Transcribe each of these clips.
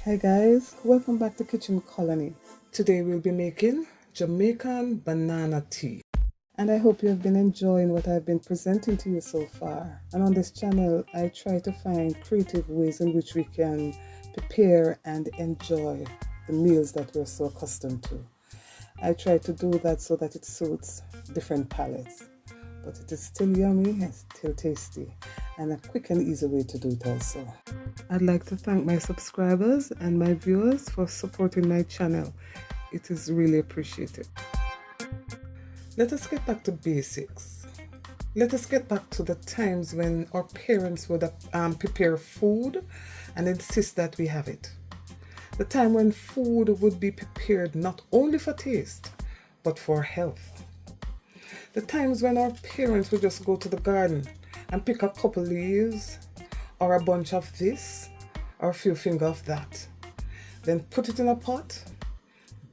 Hi guys, welcome back to Kitchen Colony. Today we'll be making Jamaican banana tea. And I hope you have been enjoying what I've been presenting to you so far. And on this channel, I try to find creative ways in which we can prepare and enjoy the meals that we're so accustomed to. I try to do that so that it suits different palates. But it is still yummy and still tasty, and a quick and easy way to do it also. I'd like to thank my subscribers and my viewers for supporting my channel. It is really appreciated. Let us get back to basics. Let us get back to the times when our parents would prepare food and insist that we have it. The time when food would be prepared not only for taste, but for health. The times when our parents would just go to the garden and pick a couple leaves or a bunch of this or a few fingers of that. Then put it in a pot,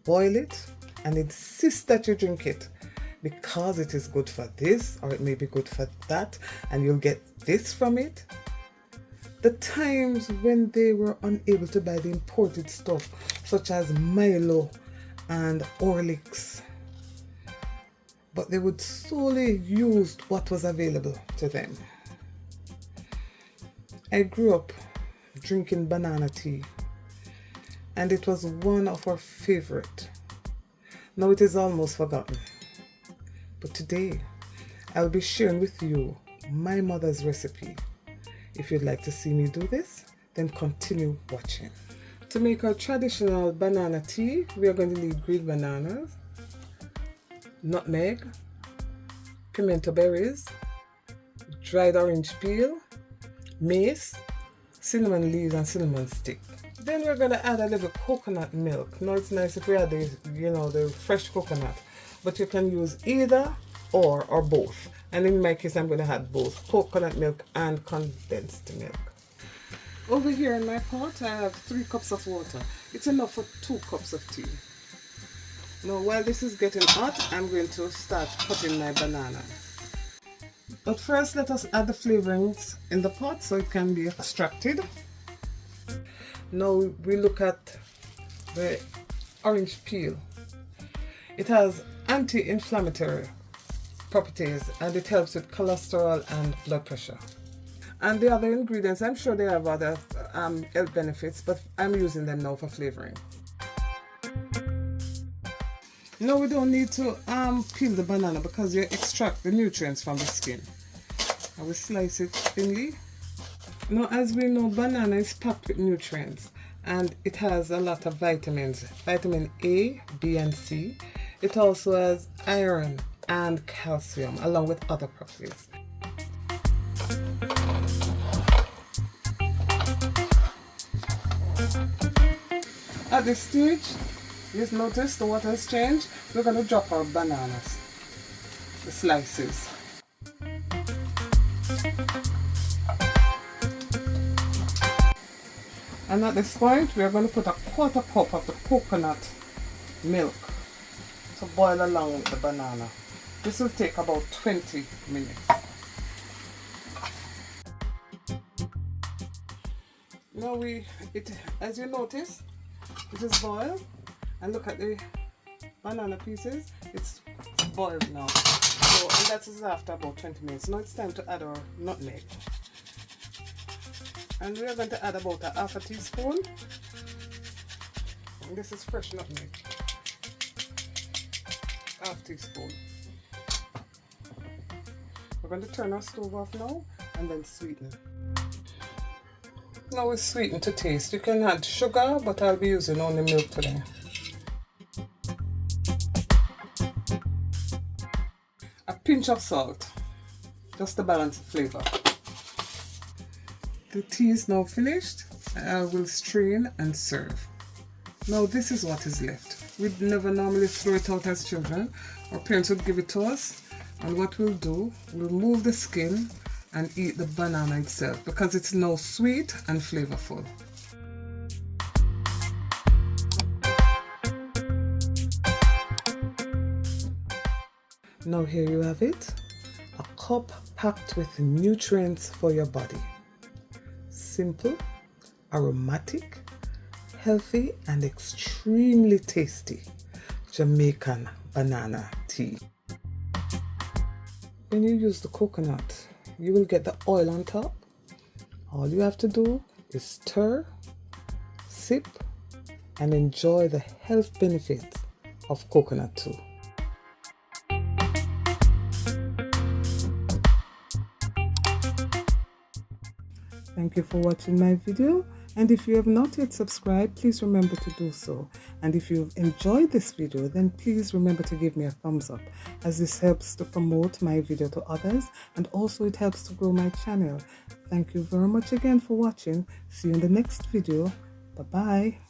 boil it, and insist that you drink it because it is good for this or it may be good for that and you'll get this from it. The times when they were unable to buy the imported stuff such as Milo and Horlicks, but they would solely use what was available to them. I grew up drinking banana tea, and it was one of our favorite. Now it is almost forgotten. But today, I'll be sharing with you my mother's recipe. If you'd like to see me do this, then continue watching. To make our traditional banana tea, we are going to need green bananas, nutmeg, pimento berries, dried orange peel, mace, cinnamon leaves and cinnamon stick. Then we're going to add a little coconut milk. Now it's nice if we add the fresh coconut, but you can use either or both. And in my case, I'm going to add both coconut milk and condensed milk. Over here in my pot, I have 3 cups of water. It's enough for 2 cups of tea. Now while this is getting hot, I'm going to start cutting my banana. But first let us add the flavorings in the pot so it can be extracted. Now we look at the orange peel. It has anti-inflammatory properties and it helps with cholesterol and blood pressure. And the other ingredients, I'm sure they have other health benefits, but I'm using them now for flavoring. No, we don't need to peel the banana because you extract the nutrients from the skin. I will slice it thinly. Now, as we know, banana is packed with nutrients and it has a lot of vitamins. Vitamin A, B and C. It also has iron and calcium along with other properties. At this stage, you've noticed the water has changed. We're going to drop our bananas, the slices. And at this point, we are going to put a 1/4 cup of the coconut milk to boil along with the banana. This will take about 20 minutes. Now as you notice, it is boiled. And look at the banana pieces, it's boiled now. So, and that is after about 20 minutes. Now it's time to add our nutmeg. And we are going to add about a 1/2 teaspoon. And this is fresh nutmeg. 1/2 teaspoon. We're going to turn our stove off now and then sweeten. Now we sweeten to taste. You can add sugar, but I'll be using only milk today. A pinch of salt, just to balance the flavor. The tea is now finished. I will strain and serve. Now this is what is left. We'd never normally throw it out as children. Our parents would give it to us, and what we'll do, we'll remove the skin and eat the banana itself because it's now sweet and flavorful. Now here you have it, a cup packed with nutrients for your body. Simple, aromatic, healthy and extremely tasty Jamaican banana tea. When you use the coconut, you will get the oil on top. All you have to do is stir, sip, and enjoy the health benefits of coconut too. Thank you for watching my video, and if you have not yet subscribed, please remember to do so. And if you've enjoyed this video, then please remember to give me a thumbs up, as this helps to promote my video to others, and also it helps to grow my channel. Thank you very much again for watching. See you in the next video. Bye bye.